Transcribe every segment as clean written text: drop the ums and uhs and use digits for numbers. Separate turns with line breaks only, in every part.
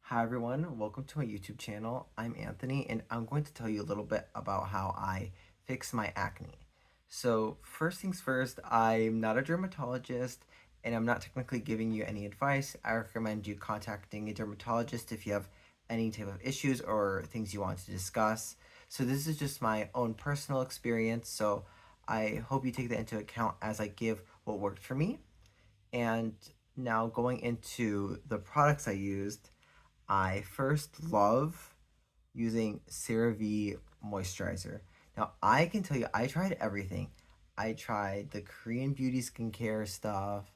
Hi everyone, welcome to my YouTube channel. I'm Anthony and I'm going to tell you a little bit about how I fix my acne. So first things first, I'm not a dermatologist and I'm not technically giving you any advice. I recommend you contacting a dermatologist if you have any type of issues or things you want to discuss. So this is just my own personal experience, so I hope you take that into account as I give what worked for me. And now going into the products I used, I first love using CeraVe moisturizer. Now, I can tell you, I tried everything. I tried the Korean beauty skincare stuff.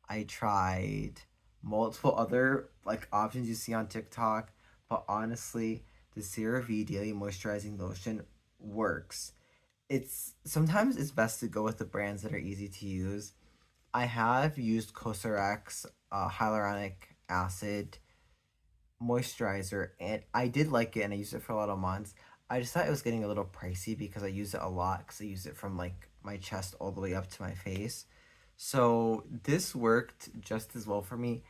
I tried multiple other like options you see on TikTok, but honestly, the CeraVe daily moisturizing lotion works. It's sometimes it's best to go with the brands that are easy to use. I have used Cosrx hyaluronic acid moisturizer, and I did like it and I used it for a lot of months. I just thought it was getting a little pricey because I use it a lot because I use it from like my chest all the way up to my face. So this worked just as well for me.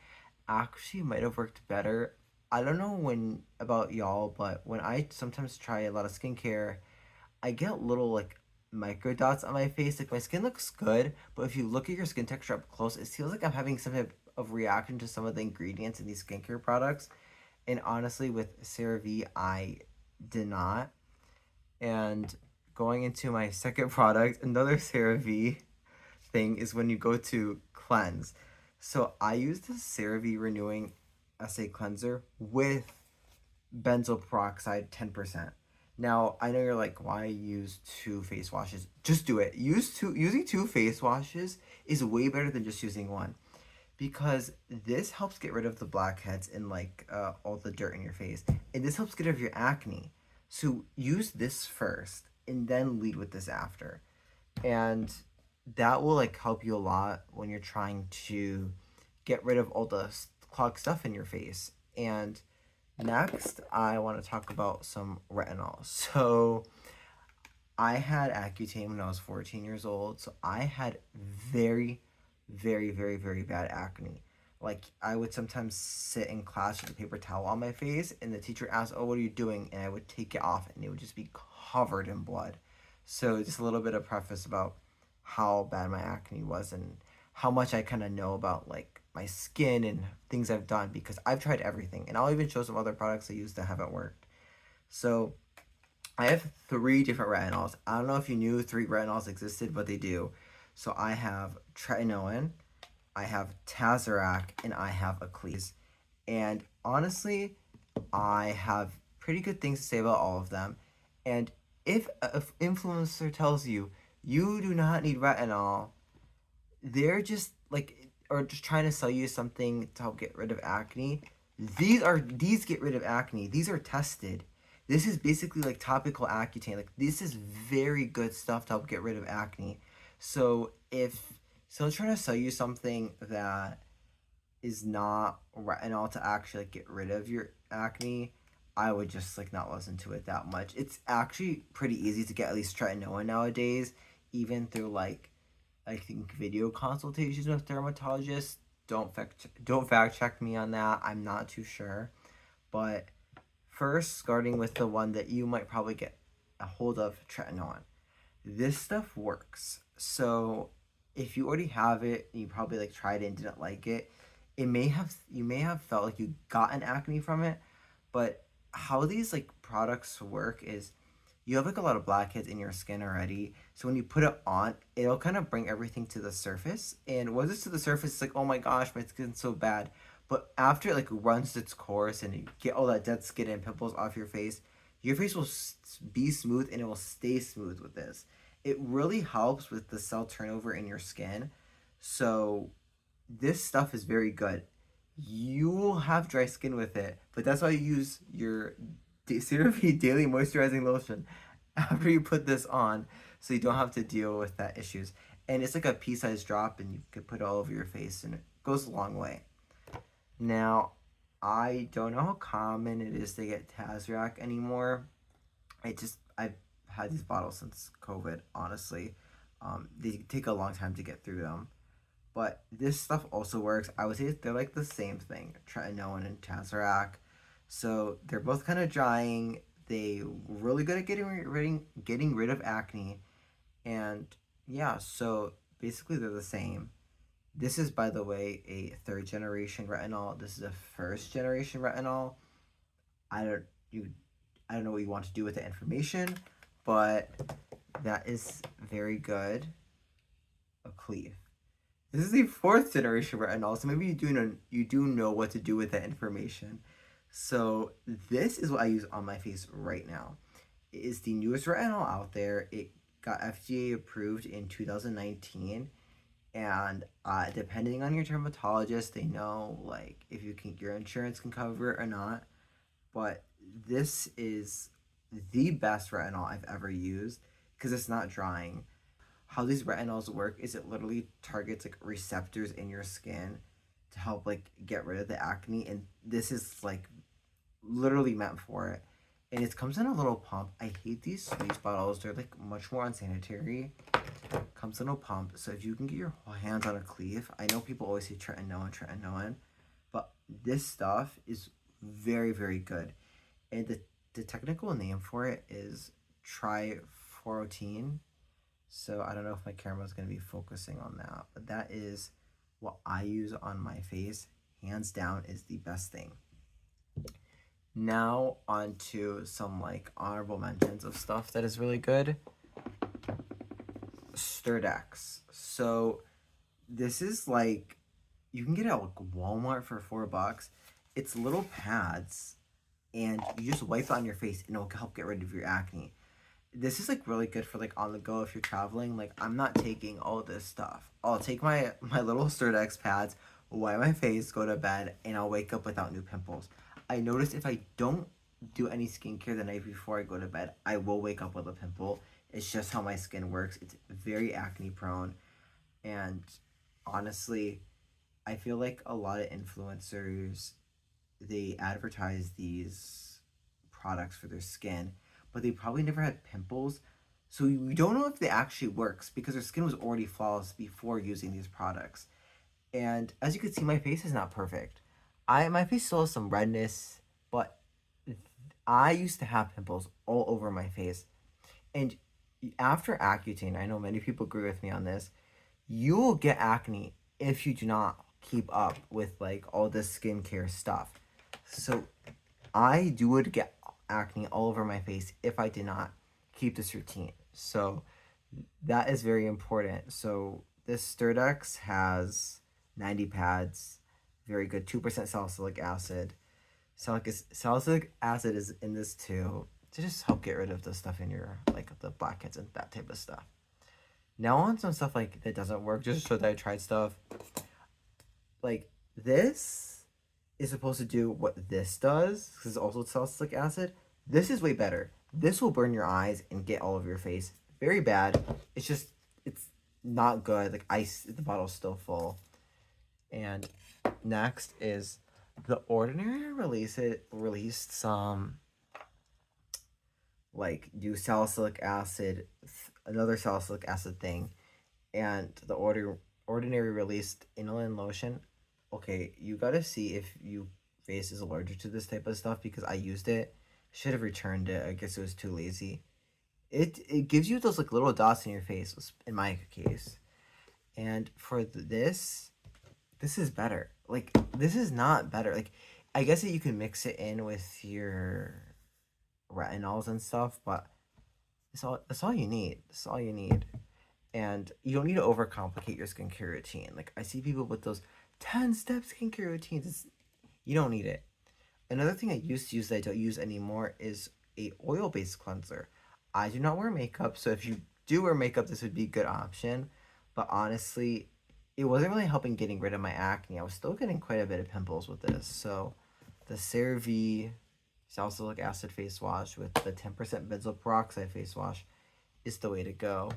Actually might have worked better. I don't know when about y'all, but when I sometimes try a lot of skincare, I get little like micro dots on my face. Like my skin looks good, but if you look at your skin texture up close, it feels like I'm having some type of reaction to some of the ingredients in these skincare products. And honestly, with CeraVe, I did not. And going into my second product, another CeraVe thing is when you go to cleanse. So I use the CeraVe Renewing Essay Cleanser with benzoyl peroxide 10%. Now, I know you're like, why use two face washes? Just do it. Using two face washes is way better than just using one because this helps get rid of the blackheads and like all the dirt in your face, and this helps get rid of your acne. So use this first, and then lead with this after, and that will like help you a lot when you're trying to get rid of all the clogged stuff in your face. And next, I want to talk about some retinol. So I had Accutane when I was 14 years old, so I had very, very bad acne. Like, I would sometimes sit in class with a paper towel on my face, and the teacher asked, "Oh, what are you doing?" And I would take it off, and it would just be covered in blood. So, just a little bit of preface about how bad my acne was and how much I kind of know about, like, my skin and things I've done because I've tried everything. And I'll even show some other products I use that haven't worked. So, I have three different retinols. I don't know if you knew three retinols existed, but they do. So I have tretinoin, I have Tazarac, and I have Aclese. And honestly, I have pretty good things to say about all of them. And if an influencer tells you you do not need retinol, they're just like or just trying to sell you something to help get rid of acne. These get rid of acne. These are tested. This is basically like topical Accutane. Like this is very good stuff to help get rid of acne. So if someone's trying to sell you something that is not retinol to actually like, get rid of your acne, I would just like not listen to it that much. It's actually pretty easy to get at least tretinoin nowadays, even through like I think video consultations with dermatologists. Don't fact check me on that. I'm not too sure. But first, starting with the one that you might probably get a hold of, tretinoin. This stuff works. So if you already have it, and you probably like tried it and didn't like it, you may have felt like you got an acne from it. But how these like products work is you have like a lot of blackheads in your skin already. So when you put it on, it'll kind of bring everything to the surface. And once it's to the surface, it's like, oh my gosh, my skin's so bad. But after it like runs its course and you get all that dead skin and pimples off your face will be smooth and it will stay smooth with this. It really helps with the cell turnover in your skin. So this stuff is very good. You will have dry skin with it, but that's why you use your CeraVe Daily Moisturizing Lotion after you put this on, so you don't have to deal with that issues. And it's like a pea-sized drop, and you could put it all over your face, and it goes a long way. Now, I don't know how common it is to get Tazrac anymore. I've had these bottles since COVID. Honestly, they take a long time to get through them. But this stuff also works. I would say they're like the same thing, tretinoin and Tazarac. So they're both kind of drying. They really good at getting rid of acne, and yeah. So basically, they're the same. This is, by the way, a third generation retinol. This is a first generation retinol. I don't you I don't know what you want to do with the information, but that is very good. A cleave. This is the fourth generation retinol, so maybe you do know what to do with that information. So this is what I use on my face right now. It is the newest retinol out there. It got FDA approved in 2019, and depending on your dermatologist, they know like if your insurance can cover it or not. But this is the best retinol I've ever used because it's not drying. How these retinols work is it literally targets like receptors in your skin to help like get rid of the acne, and this is like literally meant for it. And it comes in a little pump. I hate these squeeze bottles. They're like much more unsanitary. Comes in a pump. So if you can get your hands on a cleave, I know people always say tretinoin, but this stuff is very, very good. And the technical name for it is trifluoroethene. So I don't know if my camera is going to be focusing on that, but that is what I use on my face. Hands down is the best thing. Now on to some like honorable mentions of stuff that is really good. Sturdex. So this is like you can get it at like Walmart for $4. It's little pads, and you just wipe it on your face, and it'll help get rid of your acne. This is like really good for like on the go if you're traveling. Like I'm not taking all this stuff. I'll take my little Sturdex pads, wipe my face, go to bed, and I'll wake up without new pimples. I noticed if I don't do any skincare the night before I go to bed, I will wake up with a pimple. It's just how my skin works. It's very acne prone, and honestly, I feel like a lot of influencers, they advertise these products for their skin, but they probably never had pimples. So we don't know if they actually works because their skin was already flawless before using these products. And as you can see, my face is not perfect. My face still has some redness, but I used to have pimples all over my face. And after Accutane, I know many people agree with me on this, you will get acne if you do not keep up with like all this skincare stuff. So would get acne all over my face if I did not keep this routine. So that is very important. So this Sturdex has 90 pads, very good, 2% salicylic acid. Salicylic acid is in this too to just help get rid of the stuff in your like the blackheads and that type of stuff. Now on some stuff like that doesn't work, just to show that I tried stuff. Like this is supposed to do what this does, because it's also salicylic acid. This is way better. This will burn your eyes and get all over your face. Very bad. It's not good. Like ice, the bottle's still full. And next is The Ordinary released some like new salicylic acid, another salicylic acid thing, and Ordinary released inulin lotion. Okay, you gotta see if your face is allergic to this type of stuff because I used it. Should have returned it. I guess it was too lazy. It gives you those like little dots in your face in my case, and for this is better. Like this is not better. Like I guess that you can mix it in with your retinols and stuff, but that's all you need. That's all you need. And you don't need to overcomplicate your skincare routine. Like I see people with those 10-step skincare routines. You don't need it. Another thing I used to use that I don't use anymore is a oil-based cleanser. I do not wear makeup, so if you do wear makeup, this would be a good option. But honestly, it wasn't really helping getting rid of my acne. I was still getting quite a bit of pimples with this. So the CeraVe salicylic acid face wash with the 10% benzoyl peroxide face wash is the way to go.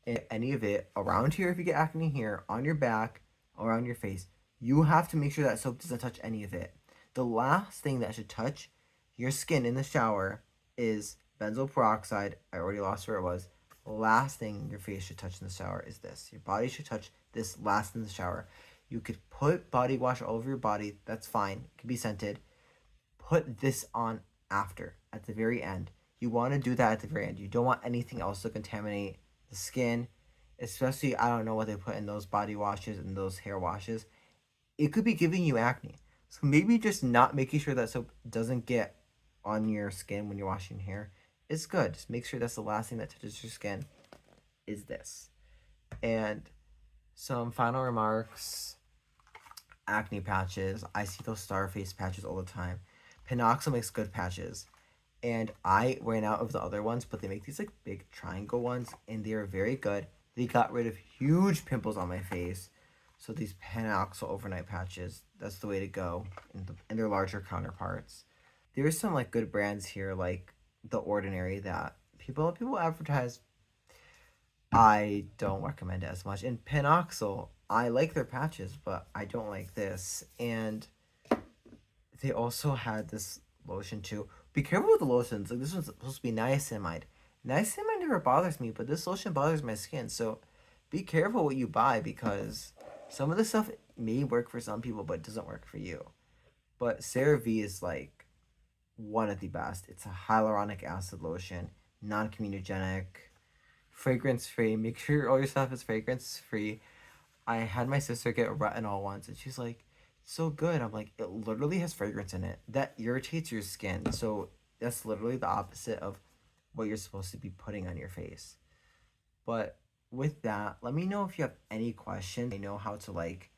And any of it around here, if you get acne here, on your back, around your face, you have to make sure that soap doesn't touch any of it. The last thing that should touch your skin in the shower is benzoyl peroxide. I already lost where it was. Last thing your face should touch in the shower is this. Your body should touch this last in the shower. You could put body wash all over your body. That's fine. It can be scented. put this on after, at the very end. You want to do that at the very end. You don't want anything else to contaminate the skin, especially, I don't know what they put in those body washes and those hair washes. It could be giving you acne. So maybe just not making sure that soap doesn't get on your skin when you're washing hair is good. Just make sure that's the last thing that touches your skin is this. And some final remarks. Acne patches. I see those star face patches all the time. Pinoxyl makes good patches. And I ran out of the other ones, but they make these like big triangle ones, and they are very good. They got rid of huge pimples on my face. So these Panoxyl overnight patches, that's the way to go in their larger counterparts. There's some like good brands here, like The Ordinary, that people advertise. I don't recommend it as much. And Panoxyl, I like their patches, but I don't like this. And they also had this lotion too. Be careful with the lotions. Like, this one's supposed to be niacinamide. Niacinamide never bothers me, but this lotion bothers my skin. So be careful what you buy, because some of the stuff may work for some people, but it doesn't work for you. But CeraVe is like one of the best. It's a hyaluronic acid lotion, non-comedogenic, fragrance free. Make sure all your stuff is fragrance free. I had my sister get retinol once, and she's like, "It's so good." I'm like, it literally has fragrance in it that irritates your skin. So that's literally the opposite of what you're supposed to be putting on your face. But with that, let me know if you have any questions. I know how to like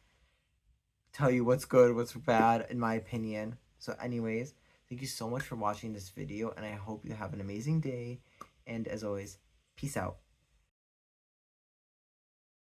tell you what's good, what's bad, in my opinion. So anyways, thank you so much for watching this video, and I hope you have an amazing day. And as always, peace out.